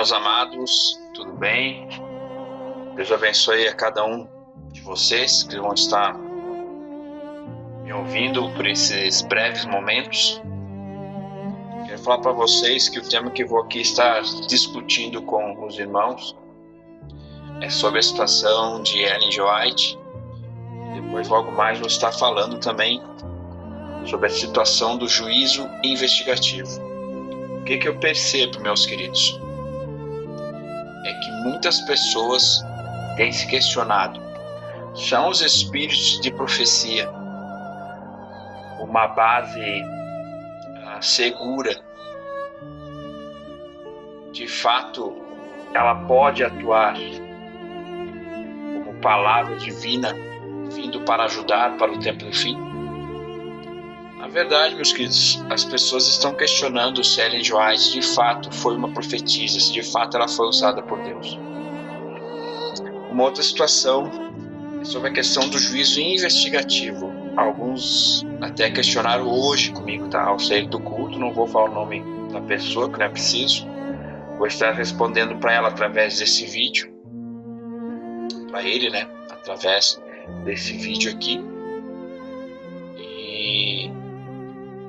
meus amados, tudo bem? Deus abençoe a cada um de vocês que vão estar me ouvindo por esses breves momentos. Quero falar para vocês que o tema que eu vou aqui estar discutindo com os irmãos é sobre a situação de Ellen G. White. Depois, logo mais, vou estar falando também sobre a situação do juízo investigativo. O que eu percebo, meus queridos? É que muitas pessoas têm se questionado: são os espíritos de profecia uma base segura? De fato, ela pode atuar como palavra divina vindo para ajudar para o tempo do fim? Na verdade, meus queridos, as pessoas estão questionando se Ellen G. White de fato foi uma profetisa, se de fato ela foi usada por Deus. Uma outra situação é sobre a questão do juízo investigativo. Alguns até questionaram hoje comigo, tá? Ao sair do culto, não vou falar o nome da pessoa, que não é preciso. Vou estar respondendo para ela através desse vídeo. Para ele, né? Através desse vídeo aqui. E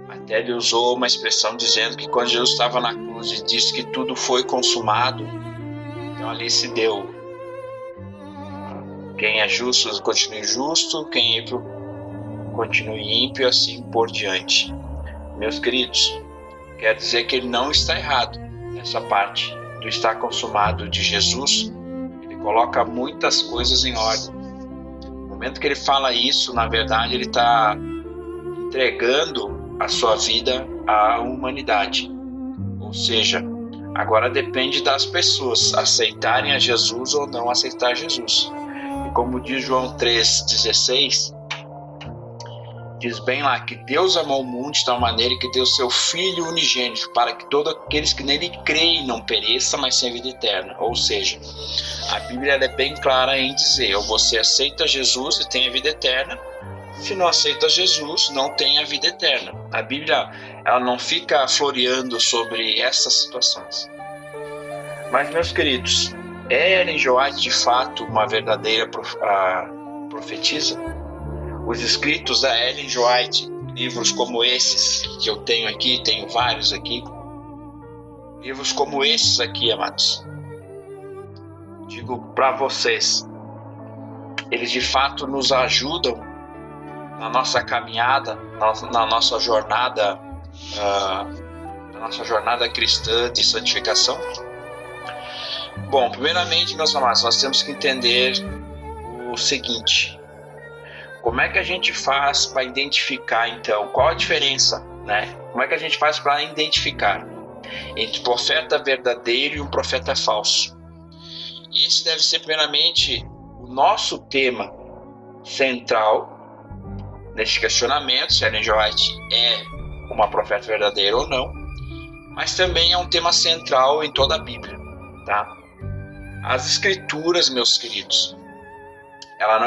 até ele usou uma expressão dizendo que quando Jesus estava na cruz e disse que tudo foi consumado, então ali se deu: quem é justo continue justo, quem é ímpio continue ímpio, assim por diante. Meus queridos, quer dizer que ele não está errado nessa parte do estar consumado de Jesus. Ele coloca muitas coisas em ordem. No momento que ele fala isso, na verdade ele está entregando a sua vida à humanidade. Ou seja, agora depende das pessoas aceitarem a Jesus ou não aceitar Jesus. E como diz João 3,16, diz bem lá que Deus amou o mundo de tal maneira que deu seu Filho unigênito para que todos aqueles que nele creem não pereçam, mas tenham vida eterna. Ou seja, a Bíblia é bem clara em dizer: ou você aceita Jesus e tem a vida eterna, se não aceita Jesus, não tem a vida eterna. A Bíblia ela não fica floreando sobre essas situações. Mas, meus queridos, é Ellen G. White de fato uma verdadeira profetisa? Os escritos da Ellen G. White, livros como esses que eu tenho aqui, tenho vários aqui, livros como esses aqui, amados, digo para vocês, eles de fato nos ajudam na nossa caminhada, na nossa jornada cristã de santificação? Bom, primeiramente, meus amados, nós temos que entender o seguinte: como é que a gente faz para identificar, então, qual a diferença, né? Como é que a gente faz para identificar entre um profeta verdadeiro e um profeta falso? E esse deve ser, primeiramente, o nosso tema central nesse questionamento, se Ellen G. White é uma profeta verdadeira ou não, mas também é um tema central em toda a Bíblia, tá? As Escrituras, meus queridos, elas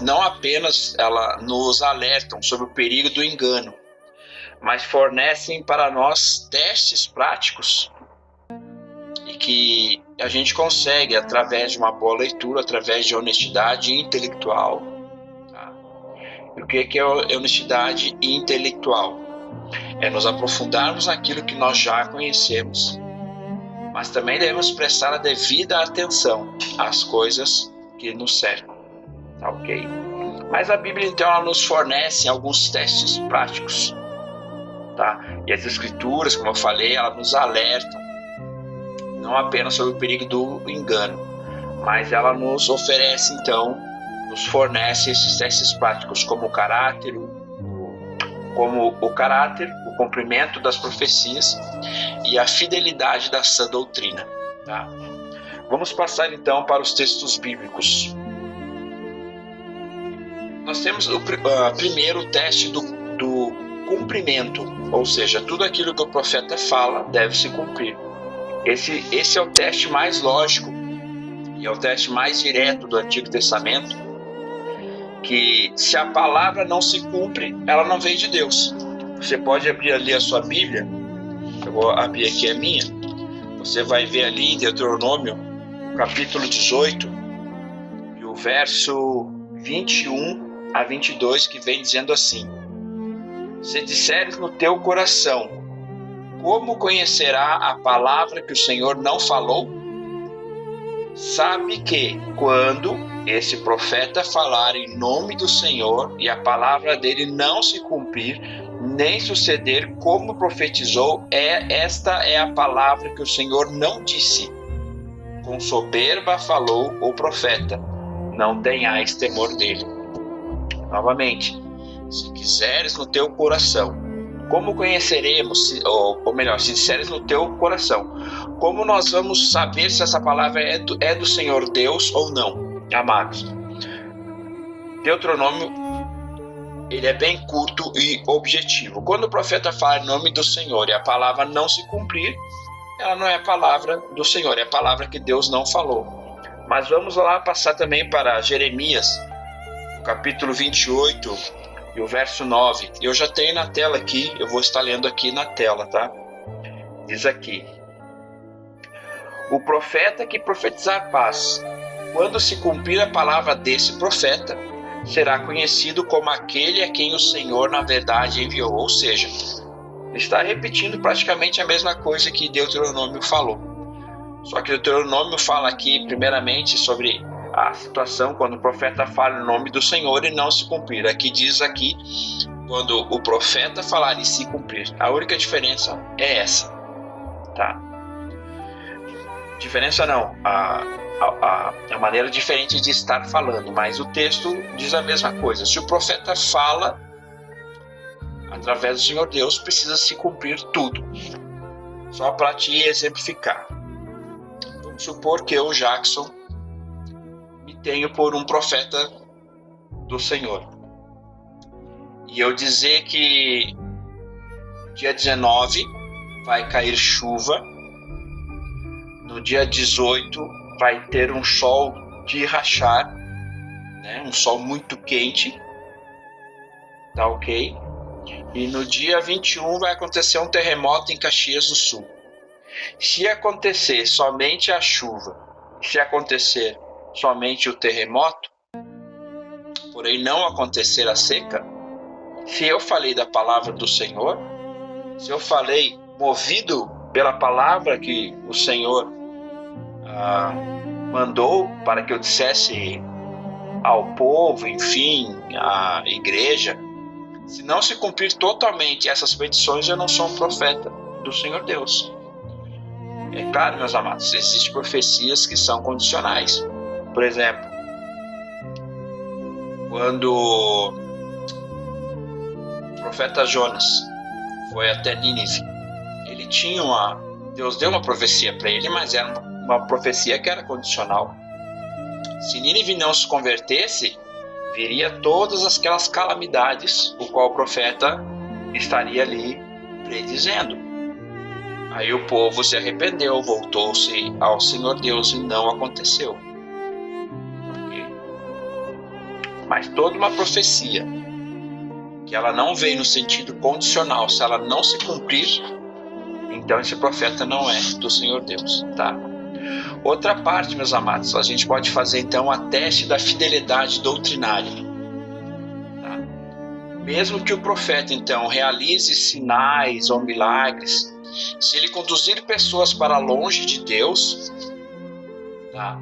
não apenas nos alertam sobre o perigo do engano, mas fornecem para nós testes práticos e que a gente consegue, através de uma boa leitura, através de honestidade intelectual. Tá? E o que é honestidade intelectual? É nos aprofundarmos naquilo que nós já conhecemos, mas também devemos prestar a devida atenção às coisas que nos cercam. Tá, ok? Mas a Bíblia, então, ela nos fornece alguns testes práticos. Tá? E as Escrituras, como eu falei, elas nos alertam não apenas sobre o perigo do engano, mas ela nos oferece, então, nos fornece esses testes práticos, como o caráter, o cumprimento das profecias e a fidelidade da sã doutrina. Tá? Vamos passar, então, para os textos bíblicos. Nós temos o primeiro teste do cumprimento, ou seja, tudo aquilo que o profeta fala deve se cumprir. Esse é o teste mais lógico e é o teste mais direto do Antigo Testamento, que se a palavra não se cumpre, ela não veio de Deus. Você pode abrir ali a sua Bíblia, eu vou abrir aqui a minha, Você vai ver ali em Deuteronômio, capítulo 18, e o verso 21 a 22, que vem dizendo assim: se disseres no teu coração, como conhecerá a palavra que o Senhor não falou? Sabe que, quando esse profeta falar em nome do Senhor e a palavra dele não se cumprir, nem suceder como profetizou, esta é a palavra que o Senhor não disse. Com soberba falou o profeta, não tenhais temor dele. Novamente, se quiseres no teu coração, como conheceremos, ou melhor, se disseres no teu coração, como nós vamos saber se essa palavra é do Senhor Deus ou não, amados? Deuteronômio, ele é bem curto e objetivo. Quando o profeta fala em nome do Senhor e a palavra não se cumprir, ela não é a palavra do Senhor, é a palavra que Deus não falou. Mas vamos lá passar também para Jeremias, capítulo 28, e o verso 9. Eu já tenho na tela aqui, eu vou estar lendo aqui na tela, tá? Diz aqui: o profeta que profetizar paz, quando se cumprir a palavra desse profeta, será conhecido como aquele a quem o Senhor na verdade enviou. Ou seja, está repetindo praticamente a mesma coisa que Deuteronômio falou. Só que Deuteronômio fala aqui primeiramente sobre a situação quando o profeta fala em nome do Senhor e não se cumprir. Aqui diz aqui, quando o profeta falar e se cumprir. A única diferença é essa, tá? Diferença não, a maneira diferente de estar falando, mas o texto diz a mesma coisa. Se o profeta fala através do Senhor Deus, precisa se cumprir tudo. Só para te exemplificar. Vamos supor que eu, Jackson, me tenho por um profeta do Senhor. E eu dizer que dia 19 vai cair chuva, no dia 18 vai ter um sol de rachar, né? Um sol muito quente, tá ok? E no dia 21 vai acontecer um terremoto em Caxias do Sul. Se acontecer somente a chuva, se acontecer somente o terremoto, porém não acontecer a seca, se eu falei da palavra do Senhor, se eu falei movido pela palavra que o Senhor mandou para que eu dissesse ao povo, enfim, à igreja, se não se cumprir totalmente essas petições, eu não sou um profeta do Senhor Deus. É claro, meus amados, existem profecias que são condicionais. Por exemplo, quando o profeta Jonas foi até Nínive, ele tinha Deus deu uma profecia para ele, mas era uma profecia que era condicional. Se Nínive não se convertesse, viria todas aquelas calamidades, o qual o profeta estaria ali predizendo. Aí o povo se arrependeu, voltou-se ao Senhor Deus e não aconteceu. Okay? Mas toda uma profecia que ela não veio no sentido condicional, se ela não se cumprir, então esse profeta não é do Senhor Deus, tá? Outra parte, meus amados, a gente pode fazer então a teste da fidelidade doutrinária. Tá? Mesmo que o profeta então realize sinais ou milagres, se ele conduzir pessoas para longe de Deus, tá?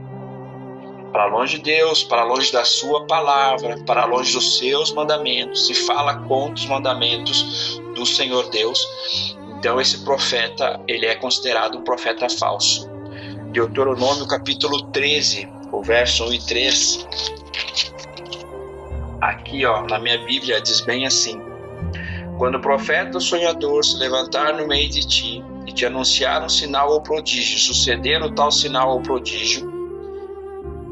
Para longe de Deus, para longe da sua palavra, para longe dos seus mandamentos, se fala contra os mandamentos do Senhor Deus, então esse profeta, ele é considerado um profeta falso. Deuteronômio capítulo 13, o verso 1 e 3. Aqui, na minha Bíblia, diz bem assim: quando o profeta ou sonhador se levantar no meio de ti e te anunciar um sinal ou prodígio, suceder o tal sinal ou prodígio,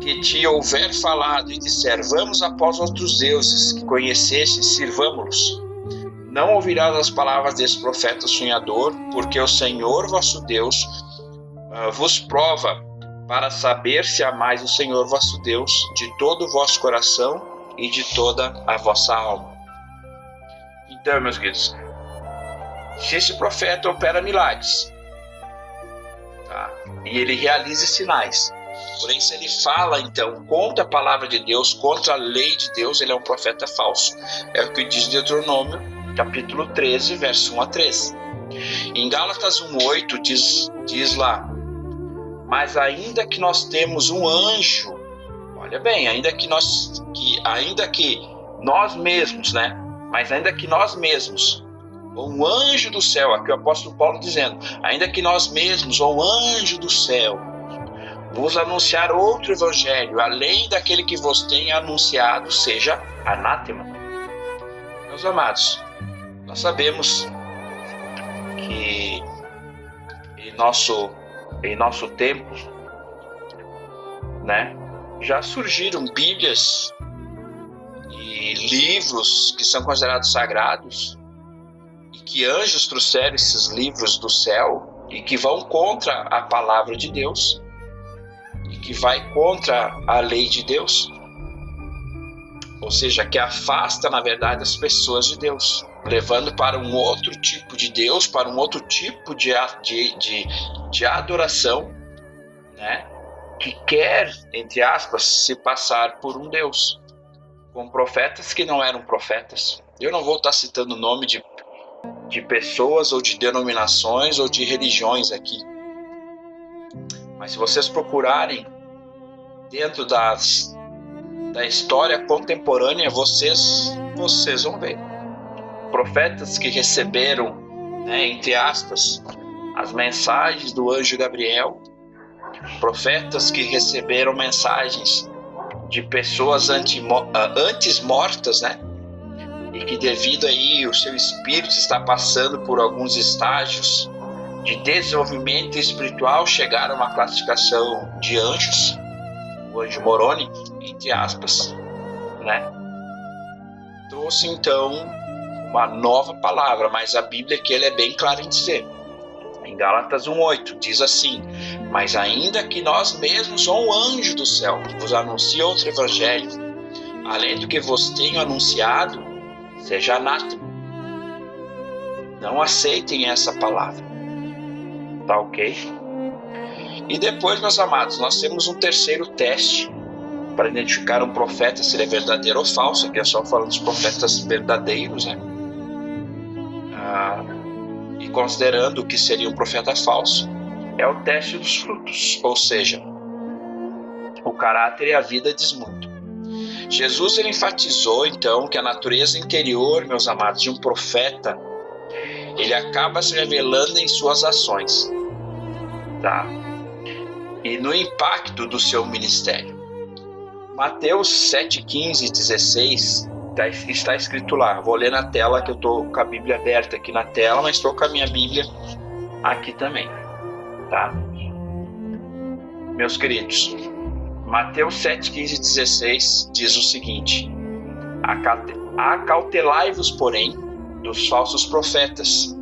que te houver falado e disser, vamos após outros deuses que conheceste, sirvamo-los, não ouvirás as palavras desse profeta sonhador, porque o Senhor vosso Deus vos prova para saber se amais o Senhor vosso Deus de todo o vosso coração e de toda a vossa alma. Então, meus queridos, se esse profeta opera milagres, tá? e ele realiza sinais. Porém, se ele fala, então, contra a palavra de Deus, contra a lei de Deus, ele é um profeta falso. É o que diz Deuteronômio, capítulo 13, verso 1 a 3. Em Gálatas 1,8 diz lá: mas ainda que nós temos um anjo, olha bem, ainda que nós mesmos, né? Mas ainda que nós mesmos, ou um anjo do céu, aqui o apóstolo Paulo dizendo, ainda que nós mesmos, ou um anjo do céu, vos anunciar outro evangelho, além daquele que vos tenha anunciado, seja anátema. Meus amados, nós sabemos que em nosso tempo, né, já surgiram Bíblias e livros que são considerados sagrados, e que anjos trouxeram esses livros do céu e que vão contra a palavra de Deus e que vai contra a lei de Deus, ou seja, que afasta, na verdade, as pessoas de Deus, levando para um outro tipo de Deus, para um outro tipo de adoração, né? Que quer, entre aspas, se passar por um Deus, com profetas que não eram profetas. Eu não vou estar citando o nome de pessoas ou de denominações ou de religiões aqui, mas se vocês procurarem dentro da história contemporânea, vocês vão ver profetas que receberam, né, entre aspas, as mensagens do anjo Gabriel, profetas que receberam mensagens de pessoas antes mortas, né, e que devido aí o seu espírito está passando por alguns estágios de desenvolvimento espiritual, chegaram a uma classificação de anjos, o anjo Moroni, entre aspas, né? Trouxe então uma nova palavra, mas a Bíblia aqui ela é bem clara em dizer. Em Gálatas 1,8 diz assim: mas ainda que nós mesmos ou um anjo do céu vos anuncie outro evangelho, além do que vos tenho anunciado, seja anátema. Não aceitem essa palavra. Tá ok? E depois, meus amados, nós temos um terceiro teste para identificar um profeta, se ele é verdadeiro ou falso. Aqui é só falando dos profetas verdadeiros, né? E considerando o que seria um profeta falso, é o teste dos frutos, ou seja, o caráter e a vida diz muito. Jesus ele enfatizou então que a natureza interior, meus amados, de um profeta, ele acaba se revelando em suas ações, tá? E no impacto do seu ministério. Mateus 7, 15 e 16 está escrito lá. Vou ler na tela, que eu estou com a Bíblia aberta aqui na tela, mas estou com a minha Bíblia aqui também, tá? Meus queridos, Mateus 7, 15 e 16 diz o seguinte: acautelai-vos, porém, dos falsos profetas,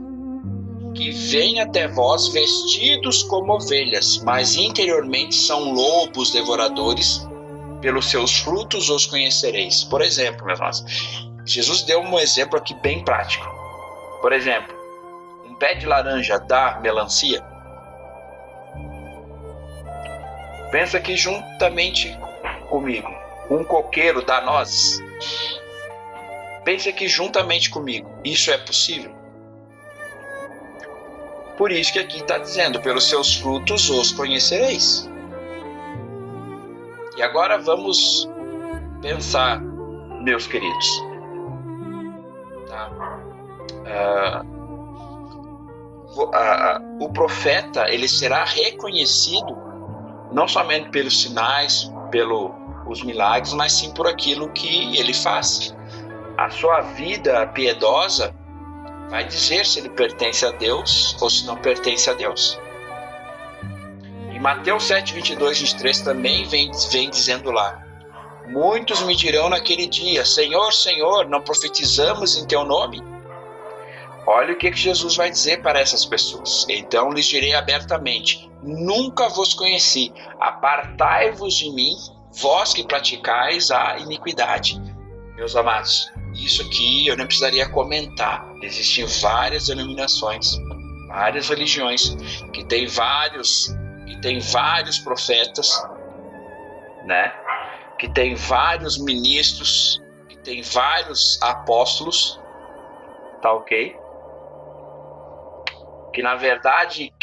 que vêm até vós vestidos como ovelhas, mas interiormente são lobos devoradores. Pelos seus frutos os conhecereis. Por exemplo, meus irmãos, Jesus deu um exemplo aqui bem prático. Por exemplo, um pé de laranja dá melancia? Pensa que juntamente comigo, um coqueiro dá nozes? Pensa que juntamente comigo, isso é possível? Por isso que aqui está dizendo, pelos seus frutos os conhecereis. E agora vamos pensar, meus queridos. Tá? O profeta ele será reconhecido não somente pelos sinais, pelos milagres, mas sim por aquilo que ele faz. A sua vida piedosa vai dizer se ele pertence a Deus ou se não pertence a Deus. Em Mateus 7, 22, 23 também vem dizendo lá: muitos me dirão naquele dia, Senhor, Senhor, não profetizamos em teu nome? Olha o que Jesus vai dizer para essas pessoas. Então lhes direi abertamente: nunca vos conheci, apartai-vos de mim, vós que praticais a iniquidade. Meus amados, isso aqui eu não precisaria comentar. Existem várias denominações, várias religiões que têm vários que tem vários profetas, né? Que tem vários ministros, que tem vários apóstolos, tá ok? Que na verdade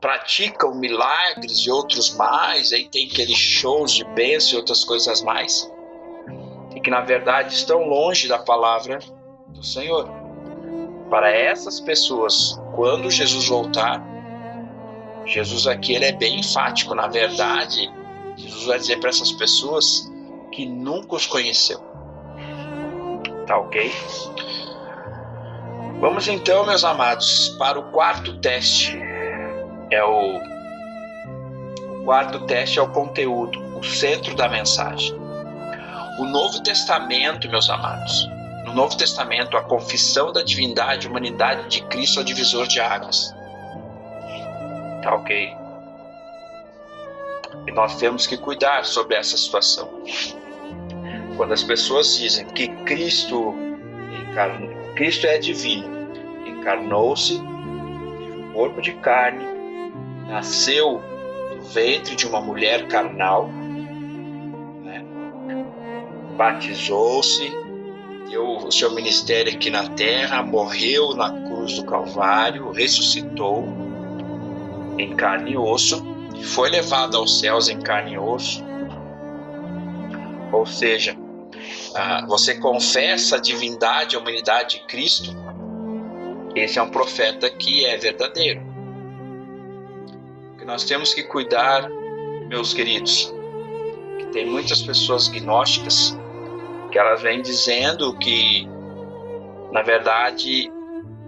praticam milagres e outros mais, aí tem aqueles shows de bênção e outras coisas mais, e que na verdade estão longe da palavra do Senhor. Para essas pessoas, quando Jesus voltar, Jesus aqui ele é bem enfático. Na verdade, Jesus vai dizer para essas pessoas que nunca os conheceu. Tá ok? Vamos então, meus amados, para o quarto teste. O quarto teste é o conteúdo, o centro da mensagem. O Novo Testamento, meus amados, no Novo Testamento, a confissão da divindade e humanidade de Cristo é o divisor de águas. Tá ok? E nós temos que cuidar sobre essa situação. Quando as pessoas dizem que Cristo é divino, encarnou-se, teve um corpo de carne, nasceu do ventre de uma mulher carnal, né? Batizou-se, deu o seu ministério aqui na terra, morreu na cruz do Calvário, ressuscitou em carne e osso, foi levado aos céus em carne e osso. Ou seja, você confessa a divindade e a humanidade de Cristo, esse é um profeta que é verdadeiro. O que nós temos que cuidar, meus queridos, que tem muitas pessoas gnósticas que elas vêm dizendo que, na verdade,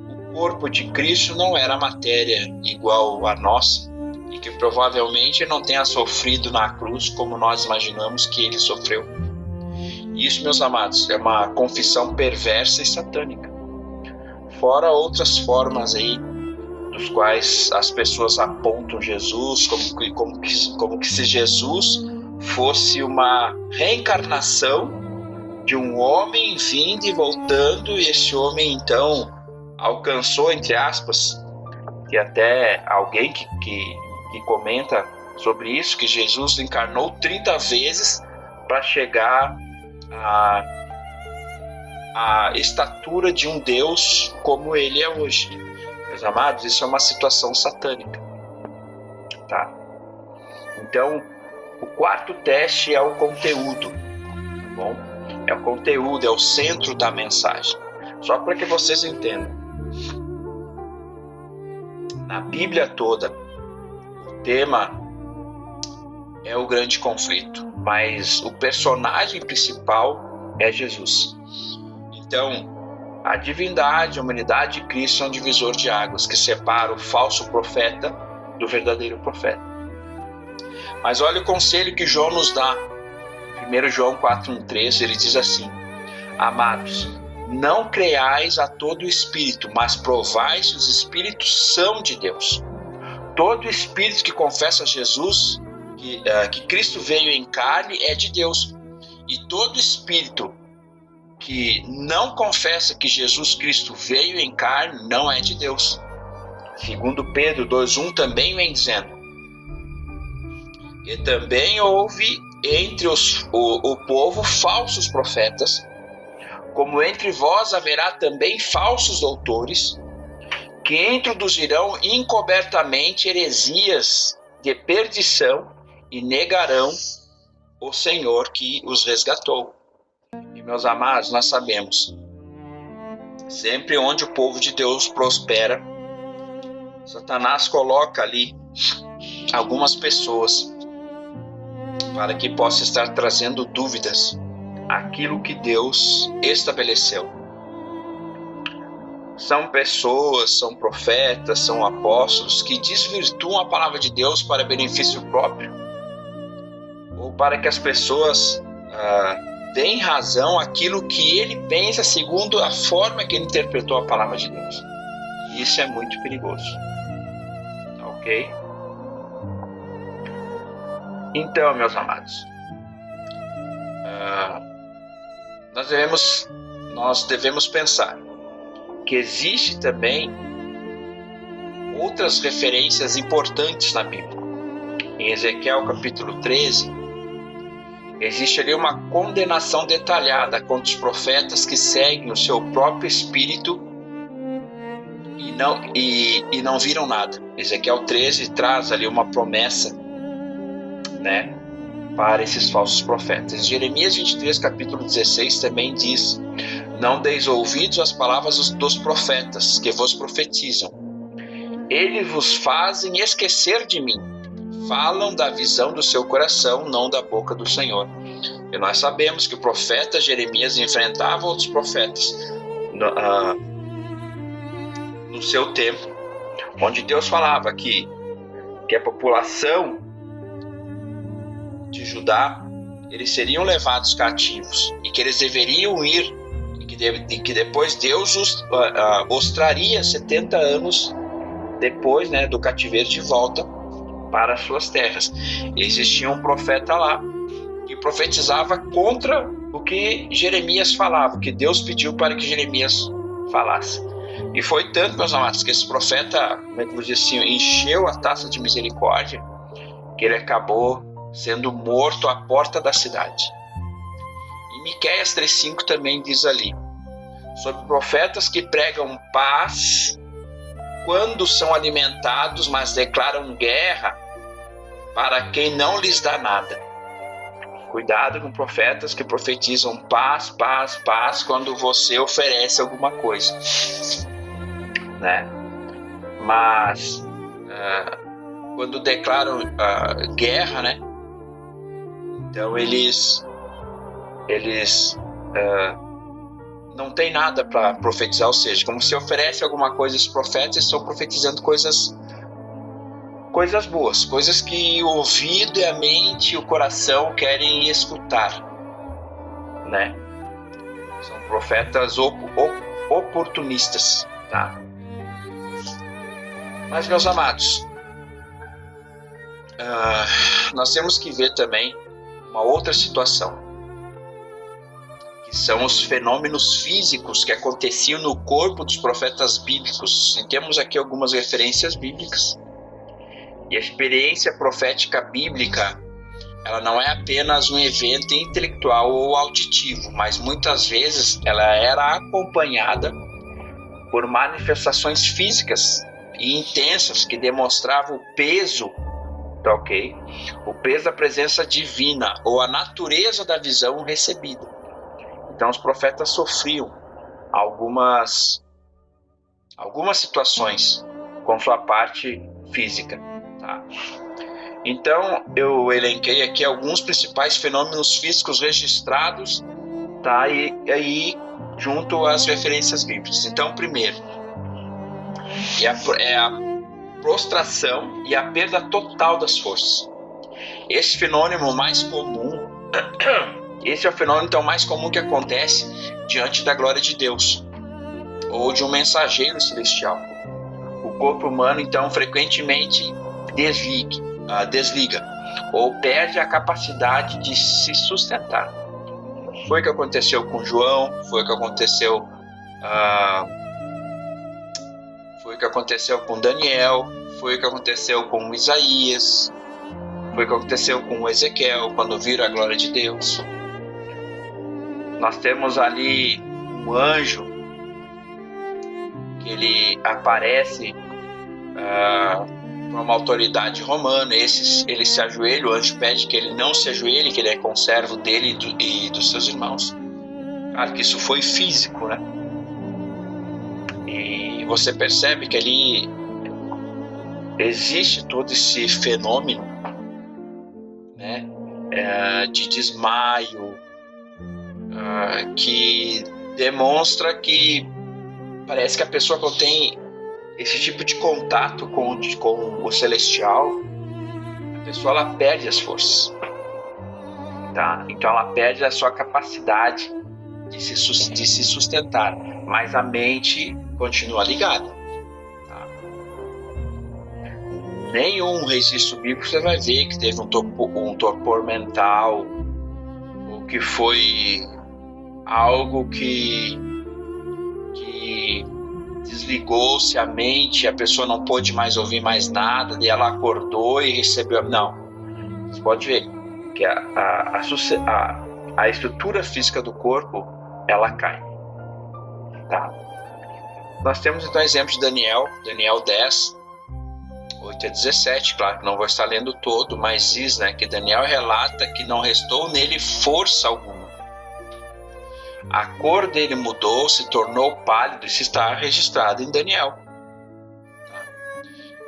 o corpo de Cristo não era matéria igual a nossa e que provavelmente não tenha sofrido na cruz como nós imaginamos que ele sofreu. Isso, meus amados, é uma confissão perversa e satânica. Fora outras formas aí, dos quais as pessoas apontam Jesus como que se Jesus fosse uma reencarnação de um homem vindo e voltando, e esse homem então alcançou, entre aspas, que até alguém que comenta sobre isso, que Jesus encarnou 30 vezes para chegar a estatura de um Deus como ele é hoje. Meus amados, isso é uma situação satânica, tá? Então, o quarto teste é o conteúdo, tá bom? É o conteúdo, é o centro da mensagem. Só para que vocês entendam. Na Bíblia toda, o tema é o grande conflito, mas o personagem principal é Jesus. Então, a divindade, a humanidade de Cristo é um divisor de águas que separa o falso profeta do verdadeiro profeta. Mas olha o conselho que João nos dá. 1 João 4:13, ele diz assim: amados, não creais a todo espírito, mas provai se os espíritos são de Deus. Todo espírito que confessa Jesus, que Cristo veio em carne, é de Deus. E todo espírito que não confessa que Jesus Cristo veio em carne, não é de Deus. Segundo Pedro 2:1 também vem dizendo: e também houve entre o povo falsos profetas, como entre vós haverá também falsos doutores, que introduzirão encobertamente heresias de perdição e negarão o Senhor que os resgatou. E, meus amados, nós sabemos, sempre onde o povo de Deus prospera, Satanás coloca ali algumas pessoas para que possa estar trazendo dúvidas àquilo que Deus estabeleceu. São pessoas, são profetas, são apóstolos que desvirtuam a palavra de Deus para benefício próprio, ou para que as pessoas deem razão àquilo que ele pensa segundo a forma que ele interpretou a palavra de Deus. E isso é muito perigoso. Ok? Então, meus amados, nós devemos pensar que existe também outras referências importantes na Bíblia. em Ezequiel capítulo 13, existe ali uma condenação detalhada contra os profetas que seguem o seu próprio espírito e não viram nada. Ezequiel 13 traz ali uma promessa, né, para esses falsos profetas. Jeremias 23, capítulo 16 também diz: não deis ouvidos às palavras dos profetas que vos profetizam. Eles vos fazem esquecer de mim. Falam da visão do seu coração, não da boca do Senhor. E nós sabemos que o profeta Jeremias enfrentava outros profetas no seu tempo, onde Deus falava que a população de Judá, eles seriam levados cativos e que eles deveriam ir e que depois Deus os traria 70 anos depois, né, do cativeiro de volta para as suas terras. E existia um profeta lá que profetizava contra o que Jeremias falava, que Deus pediu para que Jeremias falasse. E foi tanto, meus amados, que esse profeta, como é que eu vou dizer assim, encheu a taça de misericórdia, que ele acabou sendo morto à porta da cidade. E Miqueias 3,5 também diz ali: sobre profetas que pregam paz quando são alimentados, mas declaram guerra para quem não lhes dá nada. Cuidado com profetas que profetizam paz, paz, paz quando você oferece alguma coisa, né? Mas quando declaram guerra, né? Então eles não tem nada para profetizar, ou seja, como se oferece alguma coisa, esses profetas estão profetizando coisas boas, coisas que o ouvido e a mente e o coração querem escutar, né? São profetas oportunistas, tá? Mas, meus amados, nós temos que ver também uma outra situação, que são os fenômenos físicos que aconteciam no corpo dos profetas bíblicos. E temos aqui algumas referências bíblicas. E a experiência profética bíblica, ela não é apenas um evento intelectual ou auditivo, mas muitas vezes ela era acompanhada por manifestações físicas e intensas que demonstravam o peso, tá ok? O peso da presença divina ou a natureza da visão recebida. Então os profetas sofriam algumas situações com sua parte física, tá? Então eu elenquei aqui alguns principais fenômenos físicos registrados, tá? E aí junto às referências bíblicas. Então, primeiro é a prostração e a perda total das forças. Esse fenômeno mais comum Esse é o fenômeno então mais comum que acontece diante da glória de Deus ou de um mensageiro celestial. O corpo humano então frequentemente desliga ou perde a capacidade de se sustentar. Foi o que aconteceu com João, foi o que aconteceu com Daniel, foi o que aconteceu com Isaías, foi o que aconteceu com Ezequiel quando viram a glória de Deus. Nós temos ali um anjo que ele aparece para uma autoridade romana. Ele se ajoelha, o anjo pede que ele não se ajoelhe, que ele é conservo dele e dos seus irmãos. Claro que isso foi físico, né? E você percebe que ali existe todo esse fenômeno, né? De desmaio, que demonstra que parece que a pessoa, quando tem esse tipo de contato com o celestial, a pessoa ela perde as forças, tá? Então ela perde a sua capacidade de se sustentar, mas a mente continua ligada, tá? Nenhum registro bíblico você vai ver que teve um torpor mental, ou que foi algo que desligou-se a mente, a pessoa não pôde mais ouvir mais nada, e ela acordou e recebeu. Não, Você pode ver que a estrutura física do corpo, ela cai. Tá? Nós temos então exemplo de Daniel 10, 8 a 17, claro que não vou estar lendo todo, mas diz, né, que Daniel relata que não restou nele força alguma. A cor dele mudou, se tornou pálido, isso está registrado em Daniel.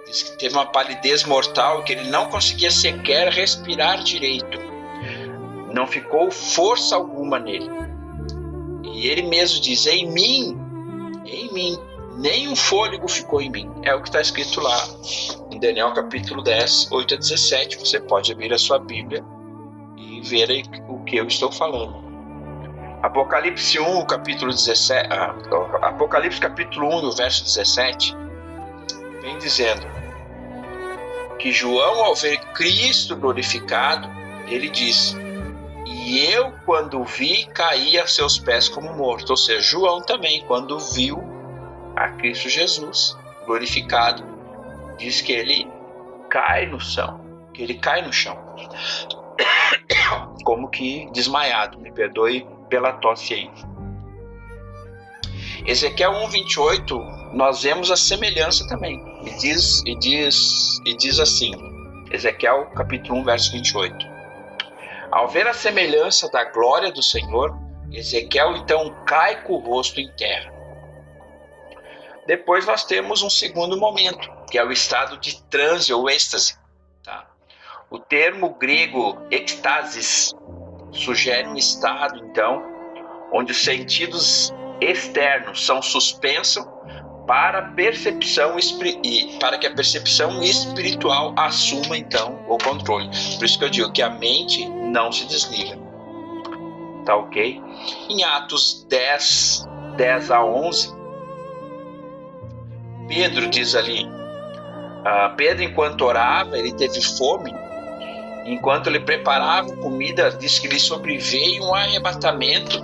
Diz que teve uma palidez mortal, que ele não conseguia sequer respirar direito. Não ficou força alguma nele. E ele mesmo diz, em mim, nem um fôlego ficou em mim. É o que está escrito lá em Daniel capítulo 10, 8 a 17. Você pode abrir a sua Bíblia e ver aí o que eu estou falando. Apocalipse 1, capítulo 17, Apocalipse capítulo 1, verso 17, vem dizendo que João, ao ver Cristo glorificado, ele diz, e eu, quando vi, caí a seus pés como morto. Ou seja, João também, quando viu a Cristo Jesus glorificado, diz que ele cai no chão, como que desmaiado. Me perdoe pela tosse aí. Ezequiel 1:28, nós vemos a semelhança também. E diz assim, Ezequiel capítulo 1, verso 28. Ao ver a semelhança da glória do Senhor, Ezequiel então cai com o rosto em terra. Depois nós temos um segundo momento, que é o estado de transe ou êxtase. Tá? O termo grego ecstasis sugere um estado, então, onde os sentidos externos são suspensos para que a percepção espiritual assuma, então, o controle. Por isso que eu digo que a mente não se desliga. Tá ok? Em Atos 10 a 11, Pedro diz ali, Pedro, enquanto orava, ele teve fome. Enquanto ele preparava comida, diz que lhe sobreveio um arrebatamento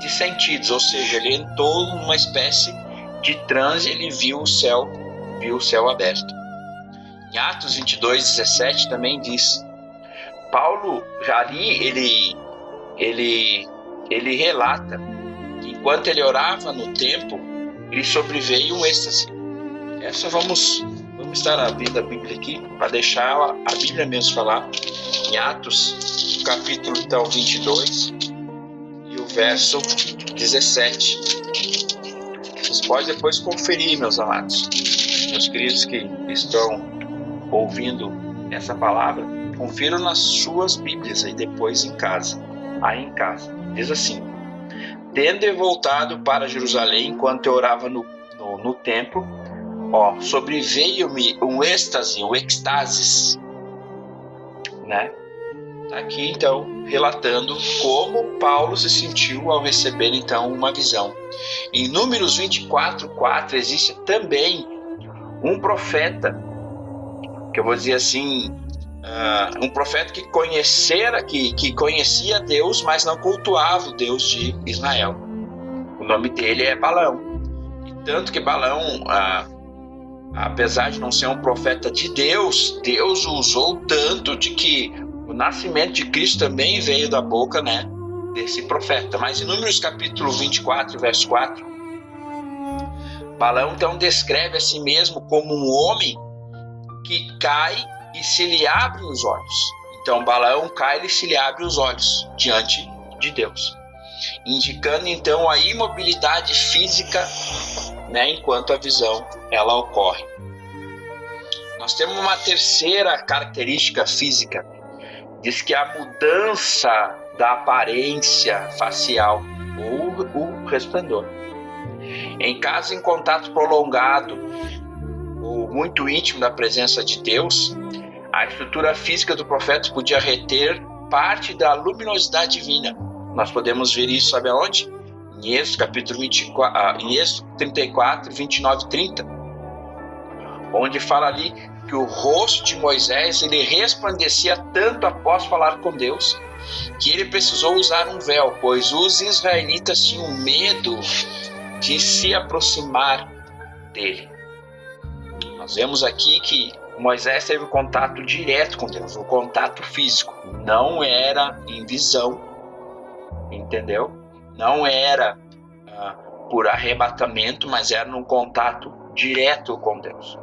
de sentidos, ou seja, ele entrou numa espécie de transe, ele viu o céu aberto. Em Atos 22:17 também diz, Paulo ali ele relata que enquanto ele orava no templo, lhe sobreveio um êxtase. Essa vamos estar abrindo a Bíblia aqui para deixar a Bíblia mesmo falar. Em Atos capítulo então 22 e o verso 17. Vocês podem depois conferir, meus amados, meus queridos que estão ouvindo essa palavra, confiram nas suas Bíblias aí depois em casa. Aí em casa, diz assim: tendo voltado para Jerusalém, enquanto eu orava no templo, sobreveio-me um êxtase, um ecstasis, né? Tá aqui então relatando como Paulo se sentiu ao receber então uma visão. Em Números 24:4 existe também um profeta, que eu vou dizer assim, um profeta que conhecia Deus, mas não cultuava o Deus de Israel. O nome dele é Balaão. E tanto que Balaão, apesar de não ser um profeta de Deus, Deus o usou tanto de que o nascimento de Cristo também veio da boca, né, desse profeta. Mas em Números capítulo 24, verso 4, Balaão então descreve a si mesmo como um homem que cai e se lhe abrem os olhos. Então Balaão cai e se lhe abre os olhos diante de Deus, indicando então a imobilidade física, né, enquanto a visão ela ocorre. Nós temos uma terceira característica física, diz que a mudança da aparência facial ou o resplendor. Em caso em contato prolongado ou muito íntimo da presença de Deus, a estrutura física do profeta podia reter parte da luminosidade divina. Nós podemos ver isso, sabe aonde? Em Êxodo capítulo 34, 29 e 30, onde fala ali que o rosto de Moisés ele resplandecia tanto após falar com Deus, que ele precisou usar um véu, pois os israelitas tinham medo de se aproximar dele. Nós vemos aqui que Moisés teve um contato direto com Deus, um contato físico. Não era em visão, entendeu? Não era por arrebatamento, mas era num contato direto com Deus.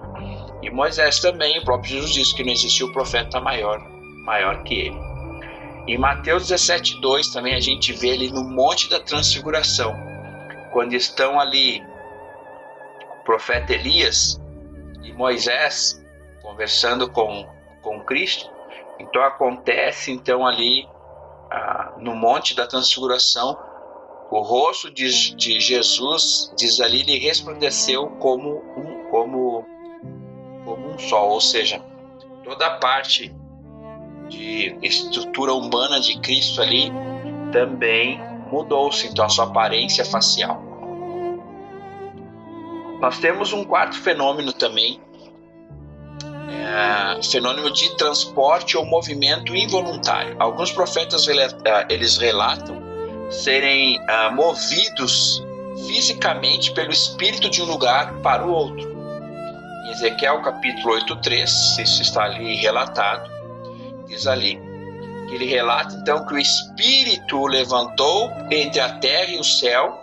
E Moisés também, o próprio Jesus disse que não existia um profeta maior que ele. Em Mateus 17:2 também a gente vê ali no Monte da Transfiguração, quando estão ali o profeta Elias e Moisés conversando com Cristo. Então acontece então ali no Monte da Transfiguração, o rosto de Jesus, diz ali, ele resplandeceu como um sol, ou seja, toda a parte de estrutura humana de Cristo ali também mudou-se, então a sua aparência facial. Nós temos um quarto fenômeno também, fenômeno de transporte ou movimento involuntário. Alguns profetas eles relatam serem movidos fisicamente pelo espírito de um lugar para o outro. Em Ezequiel capítulo 8:3, isso está ali relatado, diz ali que ele relata então que o espírito o levantou entre a terra e o céu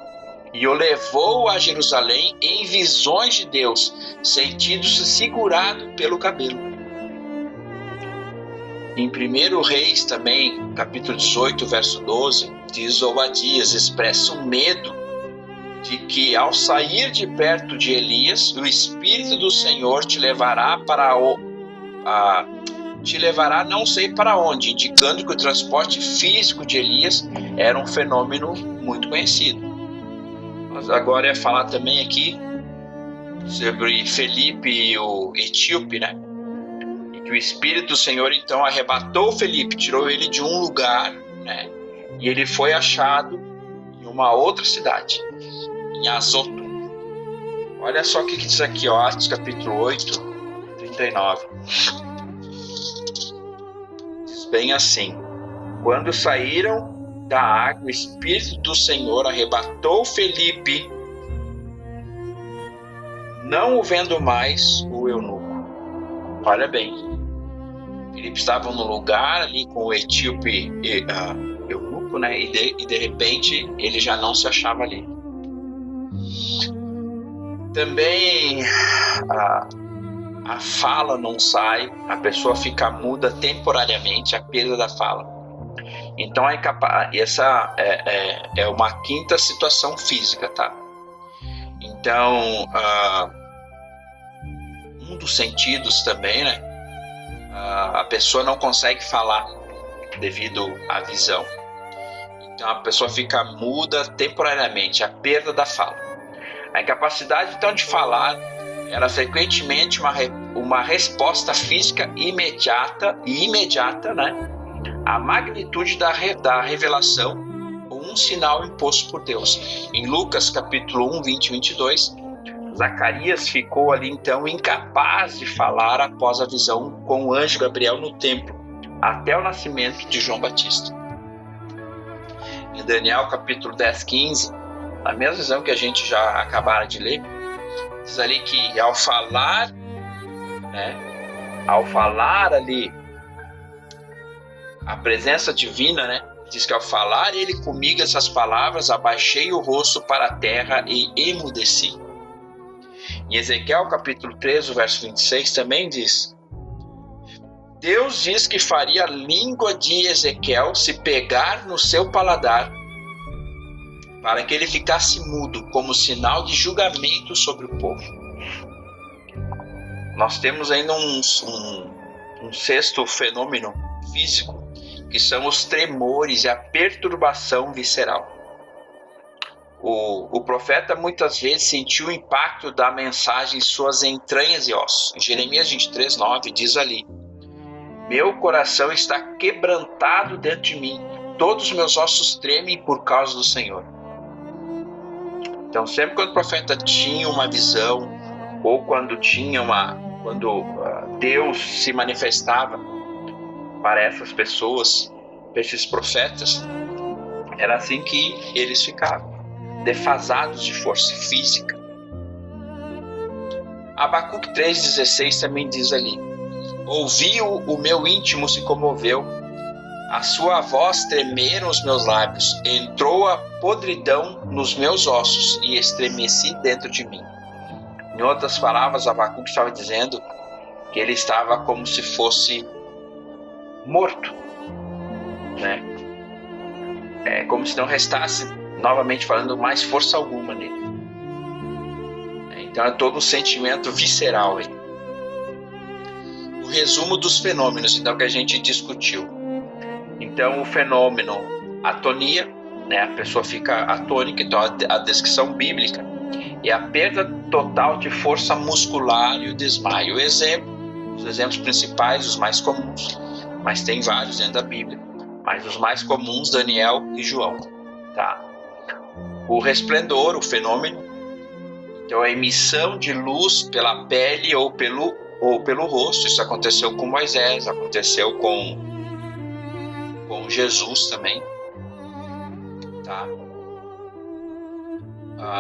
e o levou a Jerusalém em visões de Deus, sentindo-se segurado pelo cabelo. Em 1 Reis também, capítulo 18, verso 12, diz Obadias, expressa um medo de que ao sair de perto de Elias, o Espírito do Senhor te levará não sei para onde, indicando que o transporte físico de Elias era um fenômeno muito conhecido. Mas agora é falar também aqui sobre Felipe e o etíope, né? E que o Espírito do Senhor então arrebatou Felipe, tirou ele de um lugar, né? E ele foi achado em uma outra cidade, em Azoto. Olha só o que diz aqui, ó, Atos capítulo 8, 39. Diz bem assim: quando saíram da água, o Espírito do Senhor arrebatou Felipe, não o vendo mais o eunuco. Olha bem, Felipe estava no lugar ali com o etíope eunuco, né? E de repente ele já não se achava ali. Também a fala não sai, a pessoa fica muda temporariamente, a perda da fala. Então essa é uma quinta situação física, tá? Então um dos sentidos também, né? A pessoa não consegue falar devido à visão. Então a pessoa fica muda temporariamente, a perda da fala. A incapacidade então de falar era frequentemente uma resposta física imediata, né? A magnitude da revelação ou um sinal imposto por Deus. Em Lucas capítulo 1, 20 e 22, Zacarias ficou ali então incapaz de falar após a visão com o anjo Gabriel no templo, até o nascimento de João Batista. Em Daniel capítulo 10, 15, a mesma visão que a gente já acabara de ler, diz ali que ao falar ali a presença divina, né? Diz que ao falar ele comigo essas palavras, abaixei o rosto para a terra e emudeci. Em Ezequiel capítulo 3, o verso 26 também diz: Deus diz que faria a língua de Ezequiel se pegar no seu paladar, para que ele ficasse mudo, como sinal de julgamento sobre o povo. Nós temos ainda um sexto fenômeno físico, que são os tremores e a perturbação visceral. O profeta muitas vezes sentiu o impacto da mensagem em suas entranhas e ossos. Em Jeremias 23, 9 diz ali: meu coração está quebrantado dentro de mim, todos os meus ossos tremem por causa do Senhor. Então sempre quando o profeta tinha uma visão, ou quando Deus se manifestava para essas pessoas, para esses profetas, era assim que eles ficavam, defasados de força física. Abacuque 3,16 também diz ali: Ouvi-o, o meu íntimo se comoveu, a sua voz tremeram os meus lábios, entrou a podridão nos meus ossos e estremeci dentro de mim. Em outras palavras, Abacuque estava dizendo que ele estava como se fosse morto, né? É como se não restasse, novamente falando, mais força alguma nele. Então é todo um sentimento visceral aí. O resumo dos fenômenos, então, que a gente discutiu. Então o fenômeno atonia, né? A pessoa fica atônica, então a descrição bíblica é a perda total de força muscular e o desmaio. Os exemplos principais, os mais comuns, mas tem vários dentro da Bíblia, mas os mais comuns, Daniel e João, tá? O resplendor, o fenômeno, então a emissão de luz pela pele ou pelo rosto. Isso aconteceu com Moisés, aconteceu com Jesus também, tá?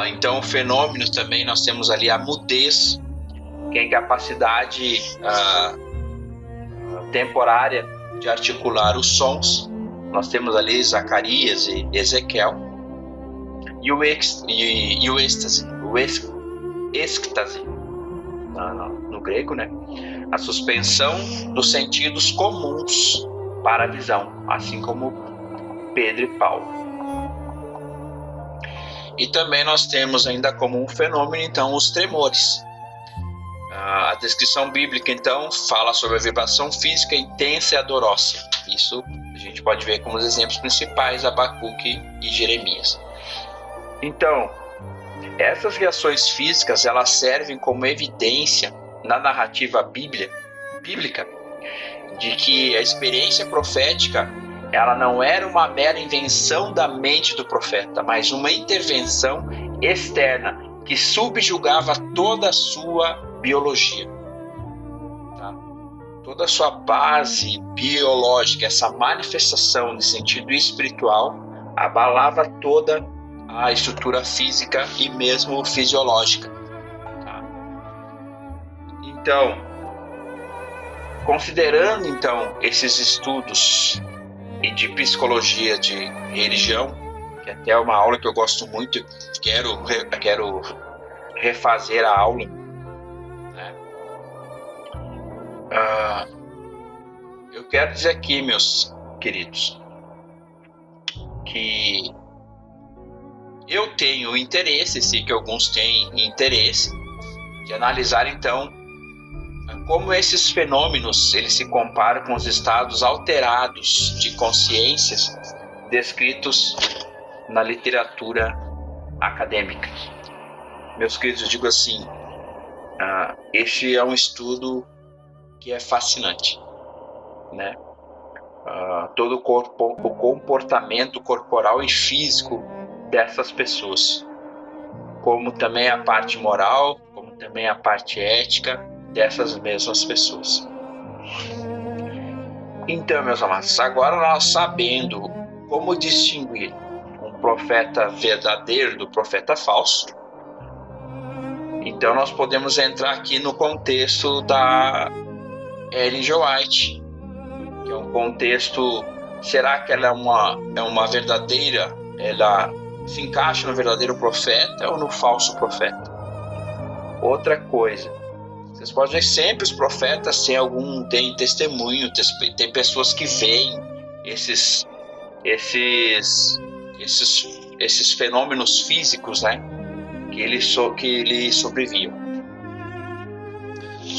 Então o fenômeno também, nós temos ali a mudez, que é a incapacidade temporária de articular os sons. Nós temos ali Zacarias e Ezequiel. E o êxtase, no grego, né? A suspensão dos sentidos comuns para a visão, assim como Pedro e Paulo. E também nós temos ainda como um fenômeno, então, os tremores. A descrição bíblica, então, fala sobre a vibração física intensa e adorócia. Isso a gente pode ver como os exemplos principais, Abacuque e Jeremias. Então, essas reações físicas, elas servem como evidência na narrativa bíblica de que a experiência profética, ela não era uma mera invenção da mente do profeta, mas uma intervenção externa que subjugava toda a sua biologia, tá? Toda a sua base biológica, essa manifestação de sentido espiritual, abalava toda a estrutura física e mesmo fisiológica, tá? Então, considerando então esses estudos de psicologia de religião, que até é uma aula que eu gosto muito, quero refazer a aula, né? Eu quero dizer aqui, meus queridos, que eu tenho interesse, sei que alguns têm interesse, de analisar então como esses fenômenos eles se comparam com os estados alterados de consciências descritos na literatura acadêmica. Meus queridos, eu digo assim, este é um estudo que é fascinante, né? Todo o comportamento corporal e físico dessas pessoas, como também a parte moral, como também a parte ética dessas mesmas pessoas. Então, meus amados, agora nós sabendo como distinguir um profeta verdadeiro do profeta falso, então nós podemos entrar aqui no contexto da Ellen G. White, que é um contexto, será que ela é uma verdadeira, ela se encaixa no verdadeiro profeta ou no falso profeta? Outra coisa, vocês podem ver sempre os profetas têm testemunho, tem pessoas que veem esses fenômenos físicos, né, que eles sobreviam.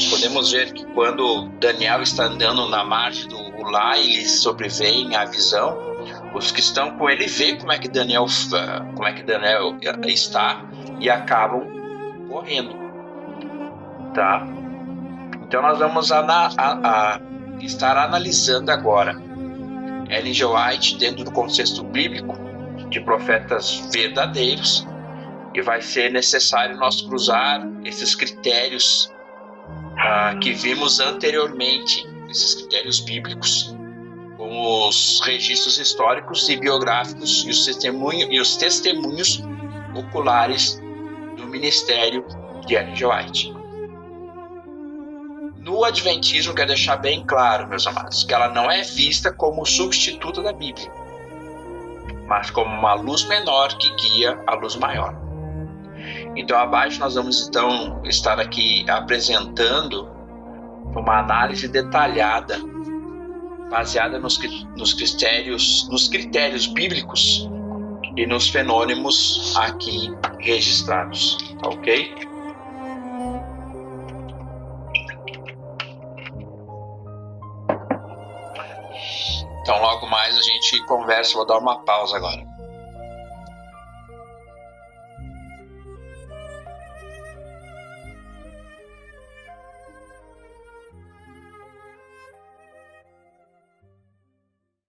Podemos ver que quando Daniel está andando na margem do lá, eles sobreveem a visão. Os que estão com ele veem como é que Daniel está e acabam correndo, tá? Então nós vamos estar analisando agora Ellen G. White dentro do contexto bíblico de profetas verdadeiros, e vai ser necessário nós cruzar esses critérios que vimos anteriormente, esses critérios bíblicos, com os registros históricos e biográficos e os testemunhos oculares do ministério de Ellen G. White. No Adventismo, quero deixar bem claro, meus amados, que ela não é vista como substituta da Bíblia, mas como uma luz menor que guia a luz maior. Então, abaixo nós vamos então estar aqui apresentando uma análise detalhada, baseada nos critérios bíblicos e nos fenômenos aqui registrados, ok? Então, logo mais a gente conversa. Vou dar uma pausa agora.